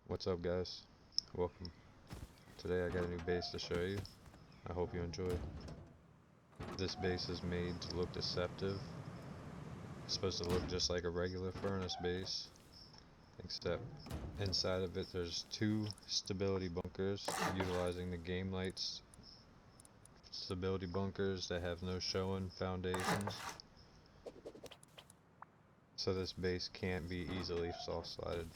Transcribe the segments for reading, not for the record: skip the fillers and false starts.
What's up, guys? Welcome. Today I got a new base to show you. I hope you enjoy. This base is made to look deceptive. It's supposed to look just like a regular furnace base, except inside of it there's two stability bunkers utilizing the game lights. Stability bunkers that have no showing foundations. So this base can't be easily soft-sided.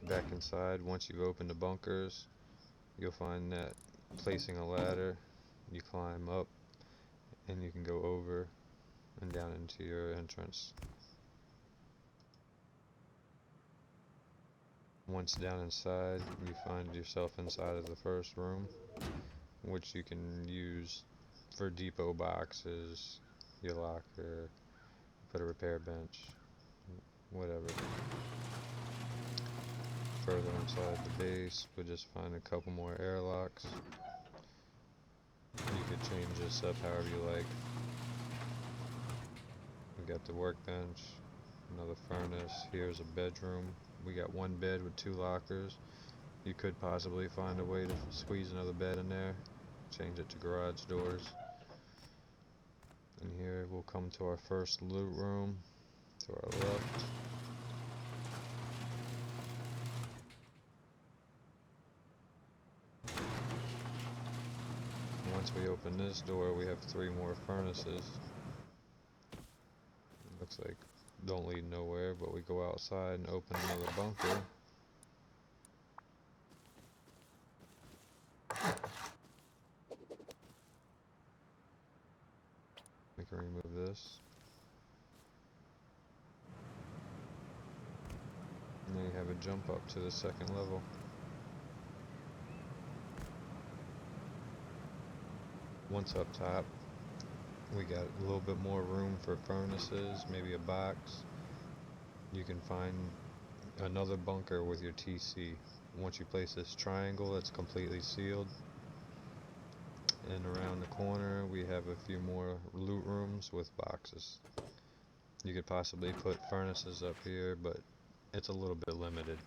Back inside, once you've opened the bunkers, you'll find that placing a ladder, you climb up and you can go over and down into your entrance. Once down inside, you find yourself inside of the first room, which you can use for depot boxes, your locker, put a repair bench, whatever. Further inside the base, we'll just find a couple more airlocks. You could change this up however you like. We got the workbench, another furnace. Here's a bedroom. We got one bed with two lockers. You could possibly find a way to squeeze another bed in there, change it to garage doors. And here we'll come to our first loot room, to our left. Once we open this door, we have three more furnaces. Looks like don't lead nowhere, but we go outside and open another bunker. We can remove this. And then you have a jump up to the second level. Once up top, we got a little bit more room for furnaces, maybe a box. You can find another bunker with your TC. Once you place this triangle, it's completely sealed. And around the corner, we have a few more loot rooms with boxes. You could possibly put furnaces up here, but it's a little bit limited.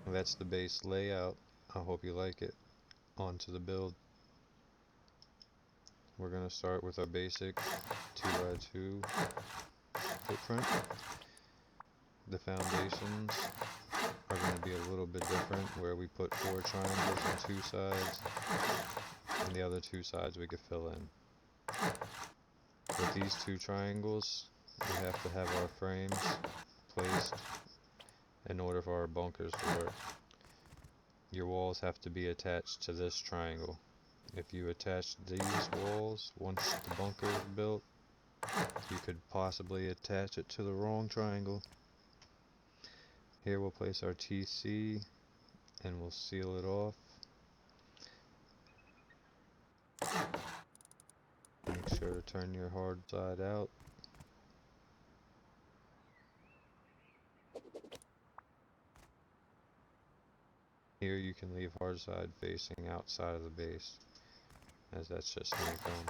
That's the base layout. I hope you like it. On to the build. We're going to start with our basic 2x2 footprint. The foundations are going to be a little bit different, where we put 4 triangles on 2 sides, and the other 2 sides we could fill in. With these 2 triangles, we have to have our frames placed in order for our bunkers to work. Your walls have to be attached to this triangle. If you attach these walls once the bunker is built, you could possibly attach it to the wrong triangle. Here we'll place our TC and we'll seal it off. Make sure to turn your hard side out. Here you can leave hard side facing outside of the base, as that's just honeycomb.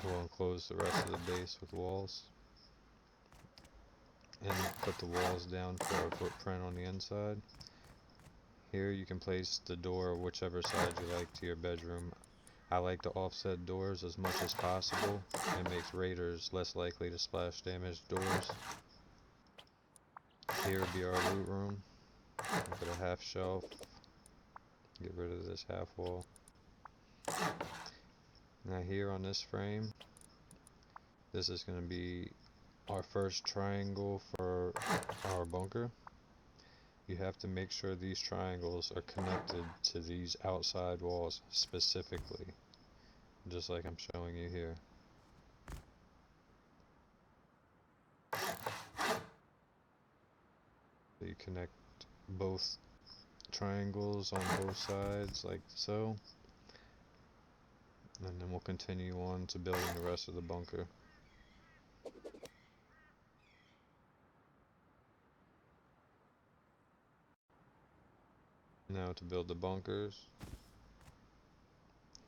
We'll enclose the rest of the base with walls and put the walls down for our footprint on the inside. Here you can place the door whichever side you like to your bedroom. I like to offset doors as much as possible. It makes raiders less likely to splash damage doors. Here would be our loot room. We'll put a half shelf. Get rid of this half wall. Now here on this frame, this is going to be our first triangle for our bunker. You have to make sure these triangles are connected to these outside walls specifically, just like I'm showing you here. So you connect both triangles on both sides like so, and then we'll continue on to building the rest of the bunker. Now to build the bunkers,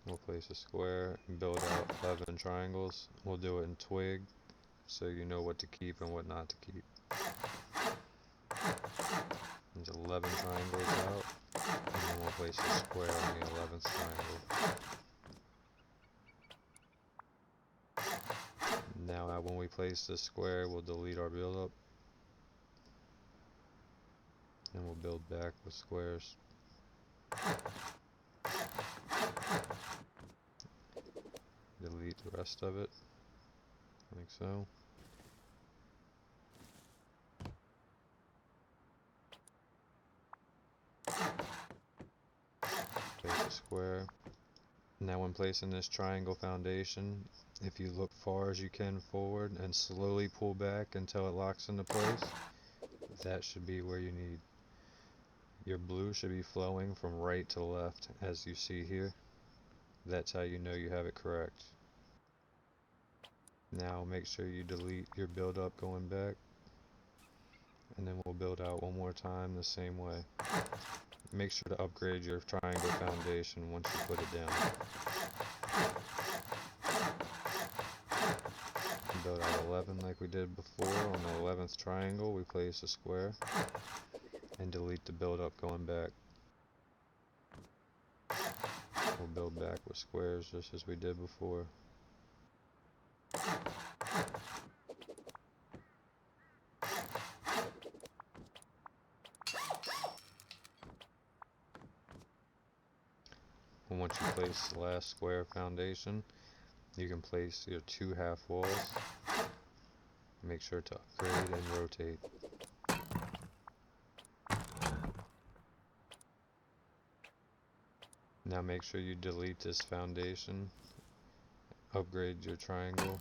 we'll place a square and build out 11 triangles. We'll do it in twig, so you know what to keep and what not to keep. There's 11 triangles out, and then we'll place a square on the 11th triangle. Now when we place the square, we'll delete our build up, and we'll build back with squares. Delete the rest of it, like so. Place a square. Now when placing this triangle foundation, if you look far as you can forward and slowly pull back until it locks into place, that should be where you need. Your blue should be flowing from right to left, as you see here. That's how you know you have it correct. Now make sure you delete your build up going back, and then we'll build out one more time the same way. Make sure to upgrade your triangle foundation once you put it down. Build out 11 like we did before. On the 11th triangle, we place a square and delete the build up going back. We'll build back with squares just as we did before. And once you place the last square foundation, you can place your 2 half walls. Make sure to upgrade and rotate. Now make sure you delete this foundation, upgrade your triangle,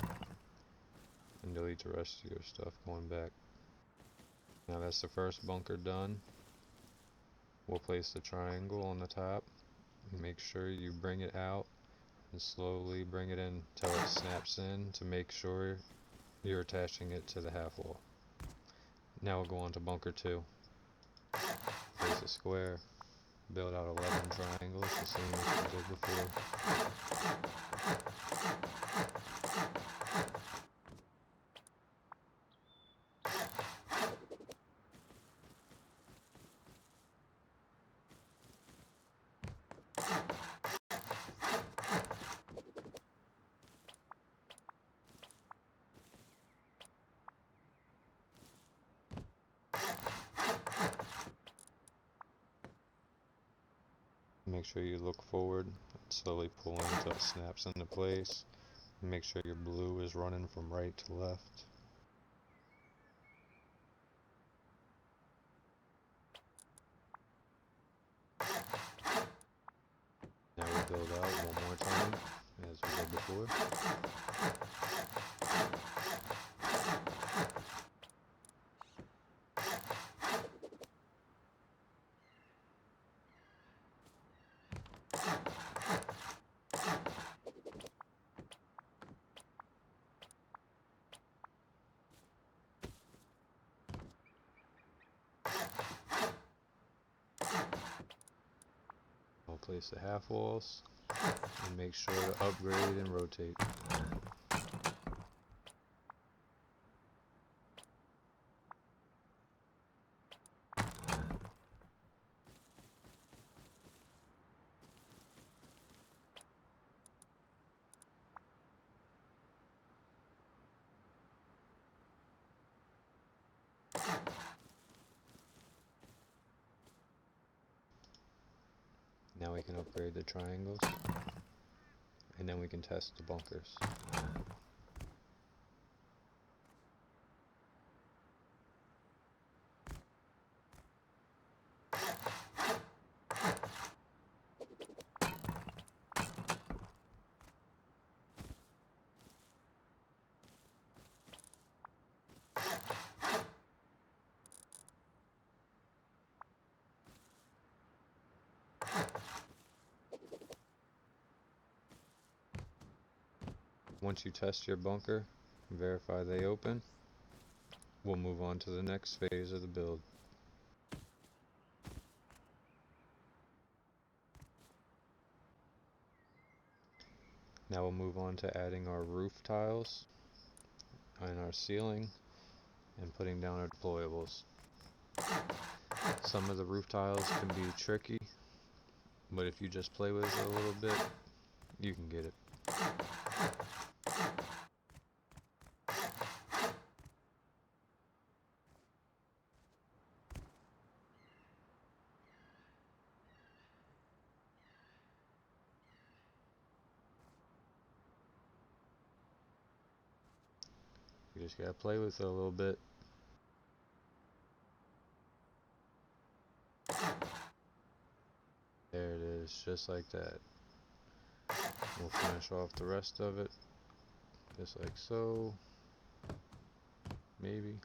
and delete the rest of your stuff going back. Now that's the first bunker done. We'll place the triangle on the top. Make sure you bring it out and slowly bring it in until it snaps in to make sure you're attaching it to the half wall. Now we'll go on to bunker 2. Place a square, build out 11 triangles, the same as we did before. Make sure you look forward and slowly pull in until it snaps into place. Make sure your blue is running from right to left. Now we'll build out one more time as we did before. I'll place the half walls and make sure to upgrade and rotate. Now we can upgrade the triangles, and then we can test the bunkers. Once you test your bunker, verify they open, we'll move on to the next phase of the build. Now we'll move on to adding our roof tiles and our ceiling and putting down our deployables. Some of the roof tiles can be tricky, but if you just play with it a little bit, you can get it. You just gotta play with it a little bit. There it is, just like that. We'll finish off the rest of it, just like so. Maybe.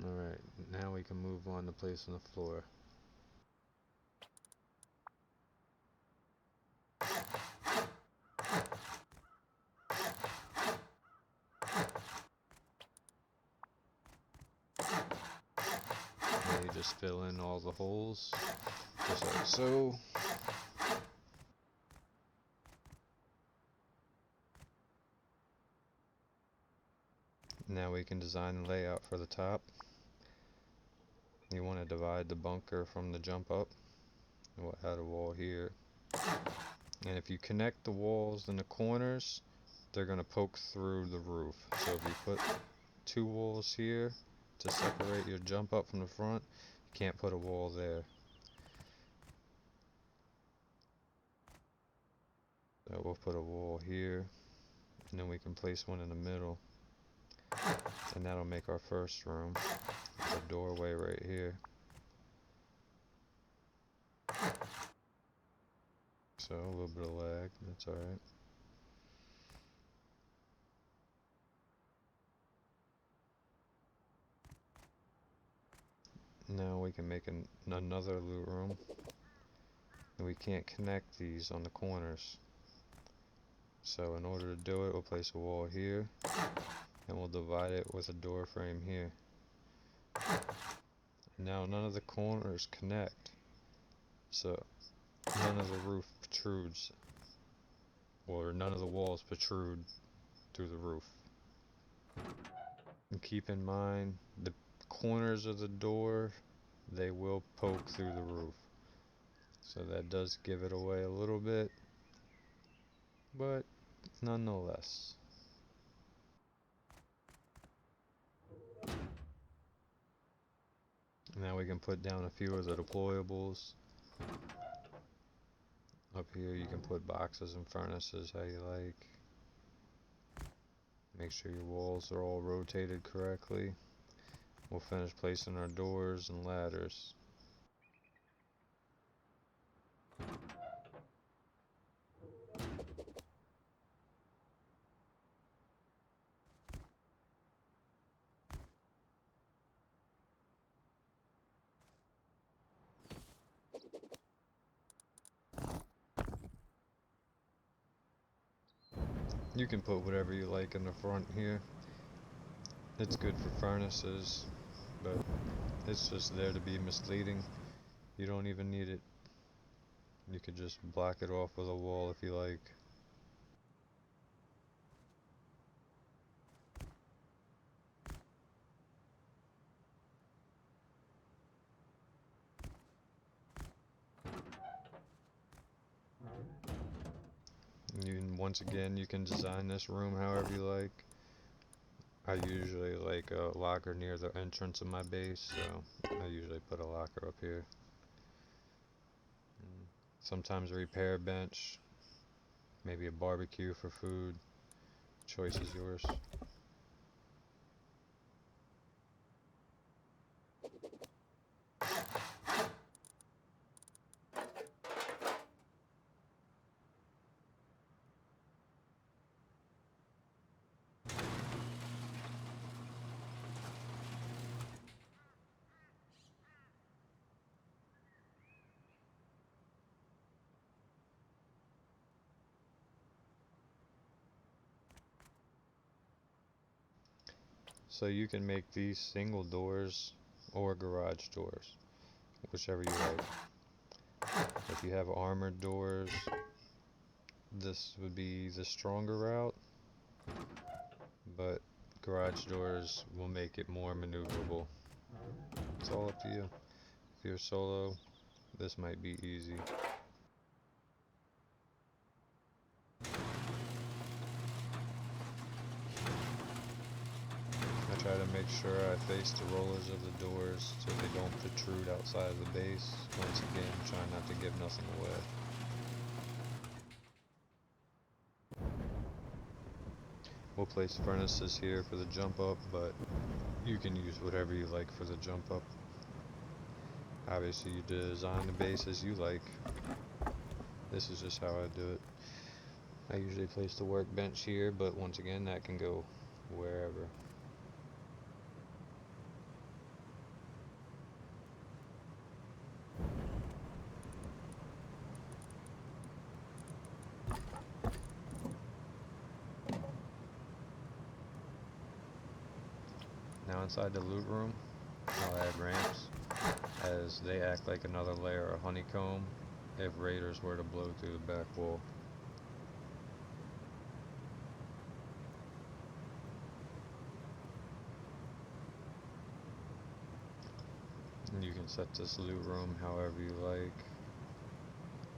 Alright, now we can move on to placing the floor. Now you just fill in all the holes, just like so. Now we can design the layout for the top. You want to divide the bunker from the jump up. We'll add a wall here. And if you connect the walls in the corners, they're going to poke through the roof. So if you put two walls here to separate your jump up from the front, you can't put a wall there. So we'll put a wall here, and then we can place one in the middle. And that'll make our first room. There's a doorway right here. So a little bit of lag, that's alright. Now we can make another loot room. And we can't connect these on the corners. So in order to do it, we'll place a wall here. And we'll divide it with a door frame here. Now none of the corners connect. So none of the roof protrudes. Or none of the walls protrude through the roof. And keep in mind, the corners of the door, they will poke through the roof. So that does give it away a little bit, but nonetheless. Now we can put down a few of the deployables. Up here you can put boxes and furnaces how you like. Make sure your walls are all rotated correctly. We'll finish placing our doors and ladders. You can put whatever you like in the front here. It's good for furnaces, but it's just there to be misleading. You don't even need it. You could just block it off with a wall if you like. Once again, you can design this room however you like. I usually like a locker near the entrance of my base, so I usually put a locker up here. Sometimes a repair bench, maybe a barbecue for food. Choice is yours. So you can make these single doors or garage doors, whichever you like. If you have armored doors, this would be the stronger route, but garage doors will make it more maneuverable. It's all up to you. If you're solo, this might be easy. I try to make sure I face the rollers of the doors so they don't protrude outside of the base. Once again, trying not to give nothing away. We'll place furnaces here for the jump up, but you can use whatever you like for the jump up. Obviously you design the base as you like. This is just how I do it. I usually place the workbench here, but once again that can go wherever. Now inside the loot room, I'll add ramps, as they act like another layer of honeycomb if raiders were to blow through the back wall. And you can set this loot room however you like.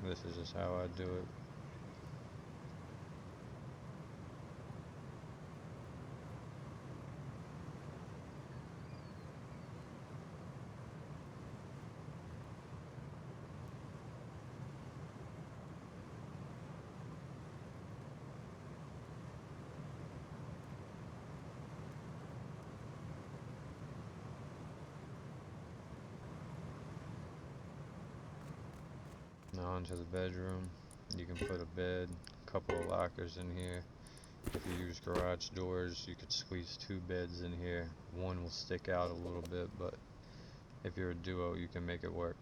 This is just how I do it. Now onto the bedroom. You can put a bed, a couple of lockers in here. If you use garage doors, you could squeeze 2 beds in here. One will stick out a little bit, but if you're a duo, you can make it work.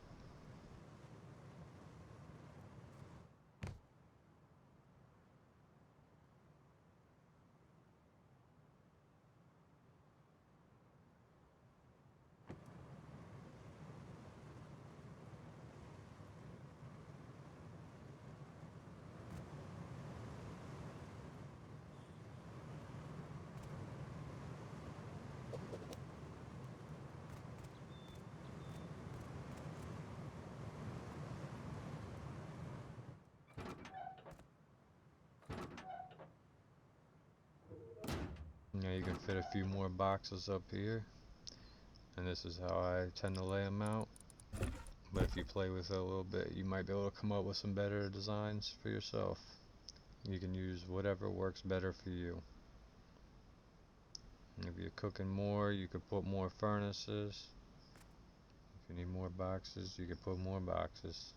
Now you can fit a few more boxes up here, and this is how I tend to lay them out. But if you play with it a little bit, you might be able to come up with some better designs for yourself. You can use whatever works better for you. If you're cooking more, you could put more furnaces. If you need more boxes, you could put more boxes.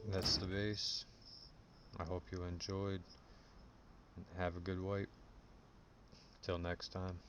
That's the base. I hope you enjoyed. Have a good wipe. Till next time.